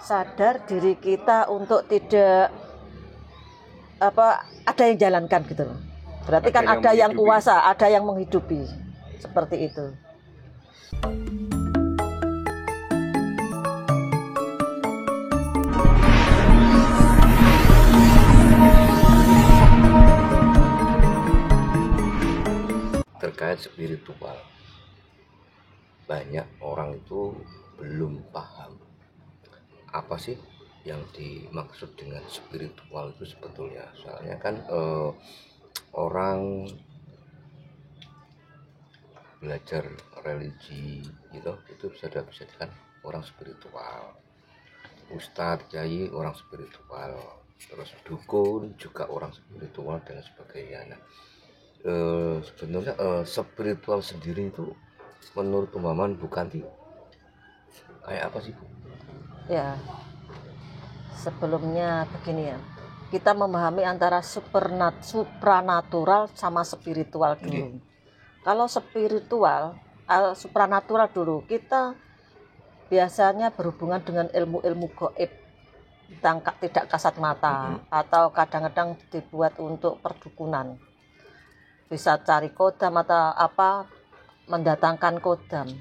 sadar diri kita untuk tidak ada yang jalankan gitu loh. Berarti kan ada yang kuasa, ada yang menghidupi. Seperti itu. Terkait spiritual, banyak orang itu belum paham apa sih yang dimaksud dengan spiritual itu sebetulnya. Soalnya kan orang belajar religi gitu itu sudah bisa kan orang spiritual, ustadz, kiai orang spiritual, terus dukun juga orang spiritual dan sebagainya. Nah, sebenarnya spiritual sendiri itu menurut pemahaman Bu Kanti kayak apa sih, Bu? Ya, sebelumnya begini ya, kita memahami antara supranatural sama spiritual dulu. Kalau spiritual, supranatural dulu, kita biasanya berhubungan dengan ilmu-ilmu gaib, tidak kasat mata, atau kadang-kadang dibuat untuk perdukunan. Bisa cari kodam atau mendatangkan kodam.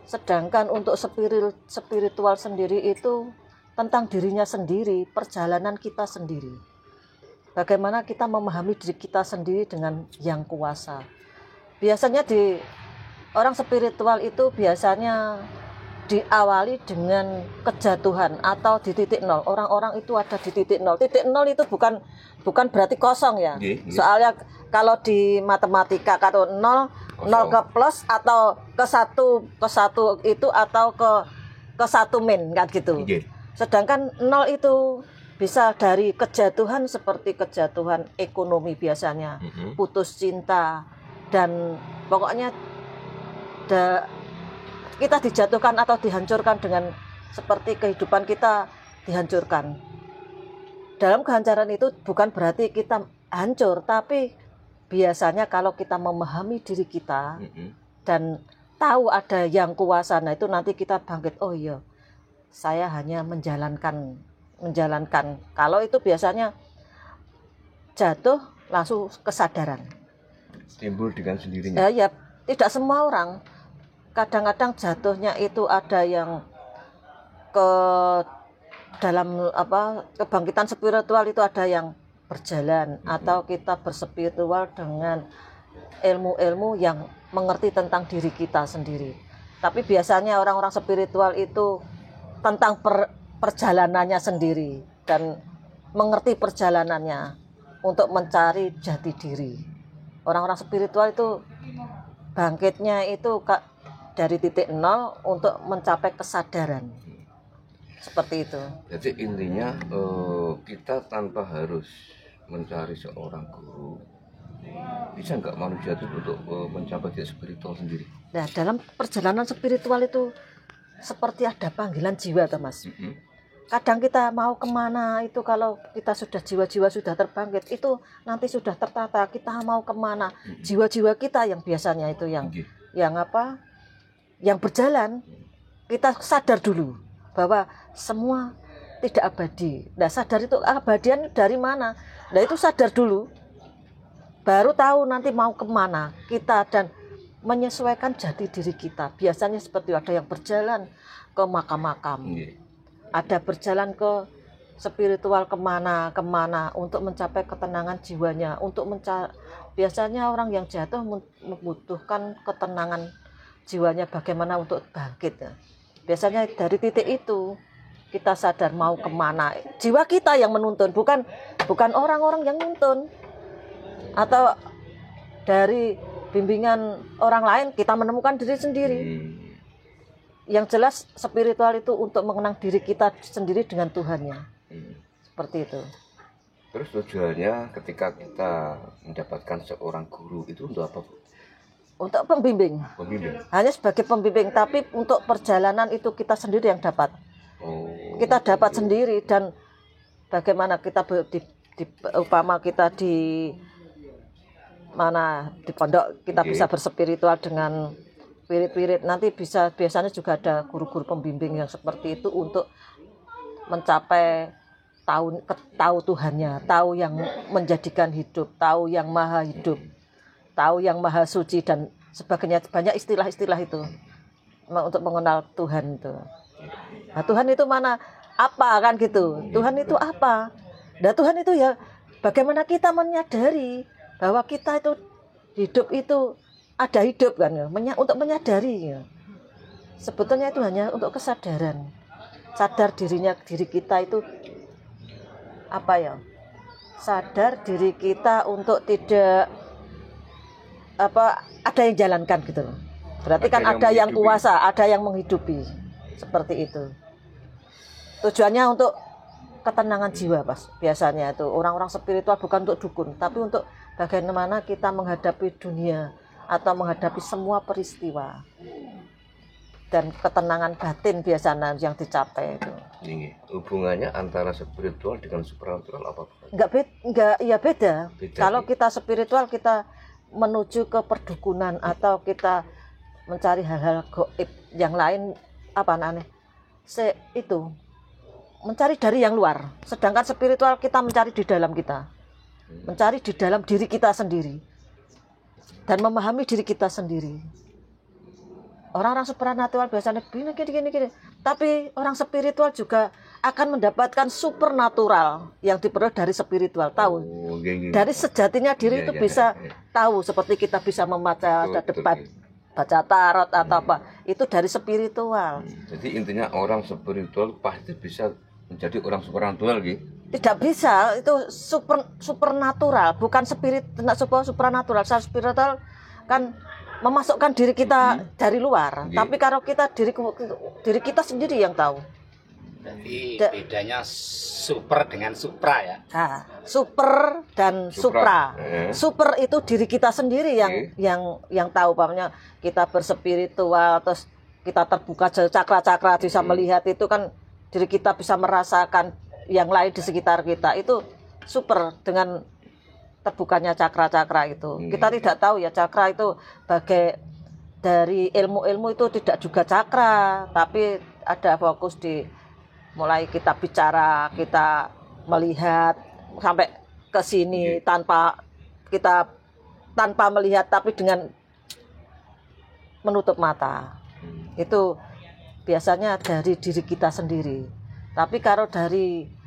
Sedangkan untuk spiritual sendiri itu tentang dirinya sendiri, perjalanan kita sendiri. Bagaimana kita memahami diri kita sendiri dengan yang kuasa. Biasanya di orang spiritual itu biasanya diawali dengan kejatuhan atau di titik nol. Orang-orang itu ada di titik nol. Titik nol itu bukan berarti kosong ya. Soalnya kalau di matematika kalau nol ke plus atau ke satu itu atau ke satu min kan gitu. Sedangkan nol itu bisa dari kejatuhan seperti kejatuhan ekonomi biasanya, putus cinta, dan pokoknya kita dijatuhkan atau dihancurkan dengan seperti kehidupan kita dihancurkan. Dalam kehancuran itu bukan berarti kita hancur, tapi biasanya kalau kita memahami diri kita dan tahu ada yang kuasa, nah itu nanti kita bangkit. Oh iya, saya hanya menjalankan. Kalau itu biasanya jatuh langsung kesadaran. Timbul dengan sendirinya. Ya, tidak semua orang. Kadang-kadang jatuhnya itu ada yang ke dalam kebangkitan spiritual itu ada yang berjalan atau kita berspiritual dengan ilmu-ilmu yang mengerti tentang diri kita sendiri. Tapi biasanya orang-orang spiritual itu tentang perjalanannya sendiri dan mengerti perjalanannya untuk mencari jati diri. Orang-orang spiritual itu bangkitnya itu dari titik nol untuk mencapai kesadaran. Seperti itu. Jadi intinya kita tanpa harus mencari seorang guru, bisa nggak manusia itu untuk mencapai spiritual sendiri? Nah, dalam perjalanan spiritual itu seperti ada panggilan jiwa, Mas. Kadang kita mau kemana itu kalau kita sudah jiwa-jiwa sudah terbangkit itu nanti sudah tertata kita mau kemana. Jiwa-jiwa kita yang biasanya itu yang berjalan, kita sadar dulu bahwa semua tidak abadi. Nah, sadar itu abadian dari mana? Nah, itu sadar dulu, baru tahu nanti mau kemana kita dan menyesuaikan jati diri kita. Biasanya seperti ada yang berjalan ke makam-makam, ada berjalan ke spiritual kemana untuk mencapai ketenangan jiwanya. Biasanya orang yang jatuh membutuhkan ketenangan jiwanya, bagaimana untuk bangkit. Biasanya dari titik itu kita sadar mau kemana. Jiwa kita yang menuntun, bukan orang-orang yang menuntun. Atau dari bimbingan orang lain kita menemukan diri sendiri. Yang jelas spiritual itu untuk mengenang diri kita sendiri dengan Tuhannya. Seperti itu. Terus tujuannya ketika kita mendapatkan seorang guru itu untuk apa, Bu? Untuk pembimbing. Hanya sebagai pembimbing, tapi untuk perjalanan itu kita sendiri yang dapat. Kita dapat sendiri, dan bagaimana kita upama kita di pondok kita bisa berspiritual dengan wirid-wirid. Nanti biasanya juga ada guru-guru pembimbing yang seperti itu untuk mencapai tahu Tuhannya, tahu yang menjadikan hidup, tahu yang maha hidup, tahu yang maha suci dan sebagainya. Banyak istilah-istilah itu untuk mengenal Tuhan itu. Nah, Tuhan itu mana? Apa kan gitu? Tuhan itu apa? Nah, Tuhan itu ya bagaimana kita menyadari bahwa kita itu hidup itu ada hidup kan ya, untuk menyadari ya. Sebetulnya itu hanya untuk kesadaran. Sadar diri kita itu apa ya? Sadar diri kita untuk tidak ada yang jalankan gitu loh. Berarti kan ada yang kuasa, ada yang menghidupi. Seperti itu. Tujuannya untuk ketenangan jiwa, Mas. Biasanya itu orang-orang spiritual bukan untuk dukun, tapi untuk bagaimana kita menghadapi dunia atau menghadapi semua peristiwa. Dan ketenangan batin biasanya yang dicapai itu. Ini hubungannya antara spiritual dengan supernatural apa? Enggak beda. Kalau kita spiritual kita menuju ke perdukunan atau kita mencari hal-hal gaib yang lain itu mencari dari yang luar. Sedangkan spiritual kita mencari di dalam kita. Mencari di dalam diri kita sendiri. Dan memahami diri kita sendiri. Orang-orang supernatural biasanya gini. Tapi orang spiritual juga akan mendapatkan supernatural yang diperoleh dari spiritual. Tahu? Dari sejatinya diri itu bisa tahu. Seperti kita bisa membaca baca tarot atau apa. Itu dari spiritual. Jadi intinya orang spiritual pasti bisa menjadi orang supernatural gitu. Tidak bisa, itu supernatural, bukan supernatural. Spiritual kan memasukkan diri kita dari luar. Tapi kalau kita diri kita sendiri yang tahu. Jadi bedanya super dengan supra ya. Nah, super dan supra. Super itu diri kita sendiri yang tahu, pahamnya kita berspiritual terus kita terbuka cakra-cakra bisa melihat itu kan diri kita bisa merasakan yang lain di sekitar kita. Itu super dengan terbukanya cakra-cakra itu. Kita tidak tahu ya cakra itu dari ilmu-ilmu itu tidak juga cakra, tapi ada fokus di mulai kita bicara, kita melihat sampai ke sini tanpa melihat tapi dengan menutup mata. Itu biasanya dari diri kita sendiri. Tapi kalau dari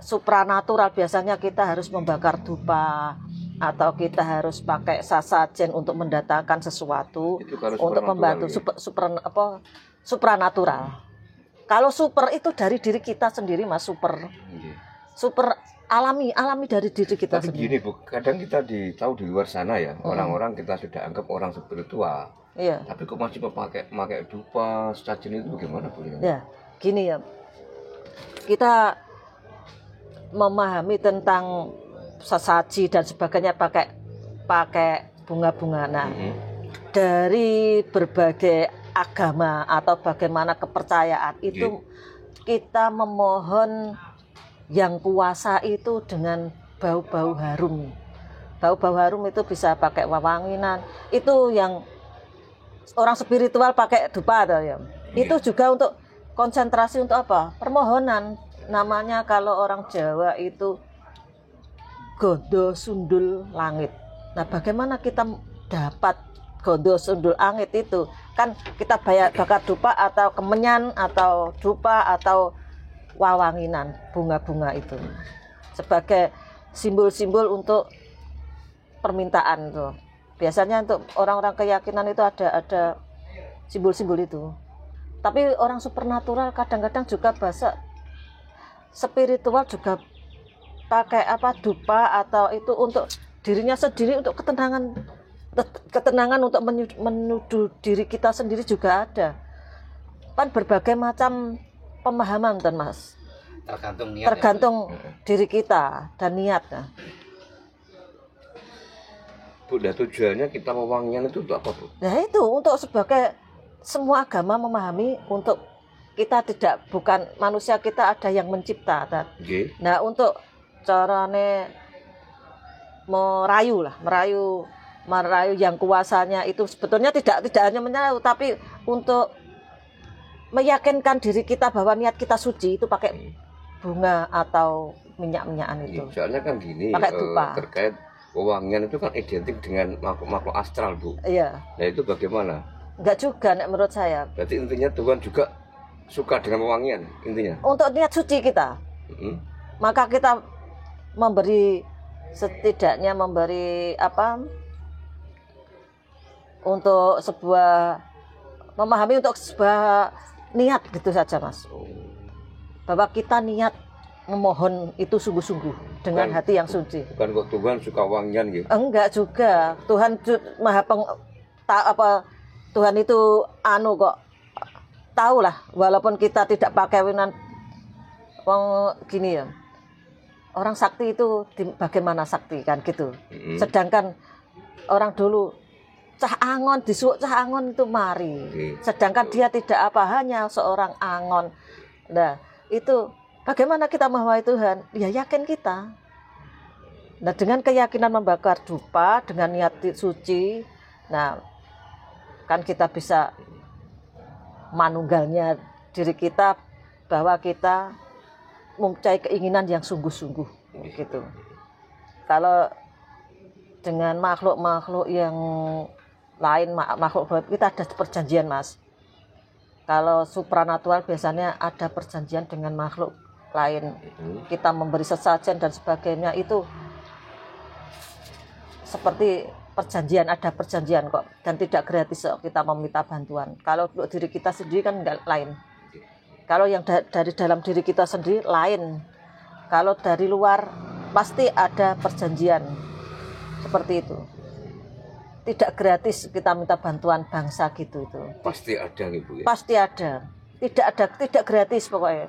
supranatural biasanya kita harus membakar dupa atau kita harus pakai sasajen untuk mendatangkan sesuatu untuk membantu supranatural. Kalau super itu dari diri kita sendiri, Mas. Super alami dari diri kita tapi sendiri. Gini, Bu, kadang kita tahu di luar sana ya, orang-orang kita sudah anggap orang spiritual. Iya. Tapi kok masih memakai dupa, sajen itu gimana, Bu? Ya, gini ya. Kita memahami tentang sesaji dan sebagainya pakai bunga-bunga. Nah, dari berbagai agama atau bagaimana kepercayaan itu kita memohon yang kuasa itu dengan bau-bau harum. Bau-bau harum itu bisa pakai wewanginan. Itu yang orang spiritual pakai dupa ya. Itu juga untuk konsentrasi untuk apa? Permohonan. Namanya kalau orang Jawa itu gondo sundul langit. Nah, bagaimana kita dapat gondo sundul langit itu? Kan kita bakar dupa atau kemenyan atau dupa atau wawanginan, bunga-bunga itu. Sebagai simbol-simbol untuk permintaan itu. Biasanya untuk orang-orang keyakinan itu ada simbol-simbol itu. Tapi orang supernatural kadang-kadang juga bahasa spiritual juga pakai dupa atau itu untuk dirinya sendiri, untuk ketenangan untuk menuduh diri kita sendiri juga ada. Kan berbagai macam pemahaman kan, Mas. Tergantung diri kita dan niat. Bu, tujuannya kita wewangian itu untuk apa, Bu? Nah, itu untuk sebagai semua agama memahami untuk kita bukan manusia, kita ada yang mencipta. Nah, untuk carane merayu yang kuasanya itu sebetulnya tidak hanya merayu, tapi untuk meyakinkan diri kita bahwa niat kita suci itu pakai bunga atau minyak-minyakan itu. Soalnya kan gini, Pakai dupa. terkait wewangian itu kan identik dengan makhluk-makhluk astral, Bu. Iya. Nah itu bagaimana? Enggak juga nek menurut saya. Berarti intinya Tuhan juga suka dengan wewangian intinya. Untuk niat suci kita, maka kita setidaknya memberi untuk memahami untuk sebuah niat gitu saja, Mas. Bahwa kita niat memohon itu sungguh-sungguh dengan hati yang suci. Bukan kok Tuhan suka wangian gitu. Enggak juga. Tuhan Tuhan itu kok tahu lah, walaupun kita tidak pakai winan gini ya. Orang sakti itu bagaimana sakti kan gitu. Sedangkan orang dulu cah angon disuuk cah angon itu mari. Sedangkan dia tidak hanya seorang angon. Nah, itu bagaimana kita menghawai Tuhan? Ya yakin kita. Nah, dengan keyakinan membakar dupa dengan niat suci, nah kan kita bisa manunggalnya diri kita bahwa kita mempunyai keinginan yang sungguh-sungguh gitu. Kalau dengan makhluk-makhluk yang lain, makhluk gaib, kita ada perjanjian, Mas. Kalau supranatural biasanya ada perjanjian dengan makhluk lain. Kita memberi sesajen dan sebagainya itu seperti perjanjian, ada perjanjian kok, dan tidak gratis kok kita meminta bantuan. Kalau untuk diri kita sendiri kan enggak lain. Kalau yang dari dalam diri kita sendiri lain. Kalau dari luar pasti ada perjanjian seperti itu. Tidak gratis kita minta bantuan bangsa gitu itu. Pasti ada gitu ya. Pasti ada. Tidak gratis pokoknya.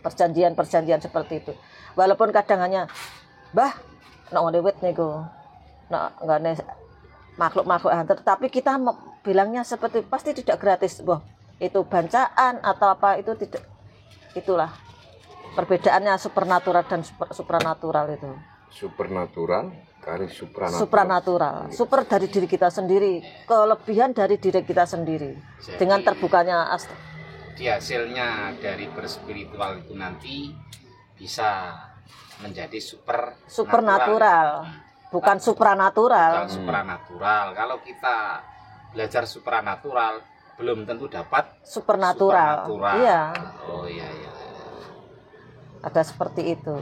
Perjanjian seperti itu. Walaupun kadang hanya Mbah nek ngene niku. Nek nggane makhluk-makhluk hantu, tapi kita bilangnya seperti pasti tidak gratis. Wah, itu bancaan atau apa itu tidak. Itulah perbedaannya supernatural dan supranatural itu. Supernatural kali supranatural. Super dari diri kita sendiri, kelebihan dari diri kita sendiri. Jadi, dengan terbukanya astral. Di hasilnya dari berspiritual itu nanti bisa menjadi supernatural. Bukan supranatural. Bukan supranatural. Kalau kita belajar supranatural belum tentu dapat supernatural. Iya. Oh iya. Ada seperti itu.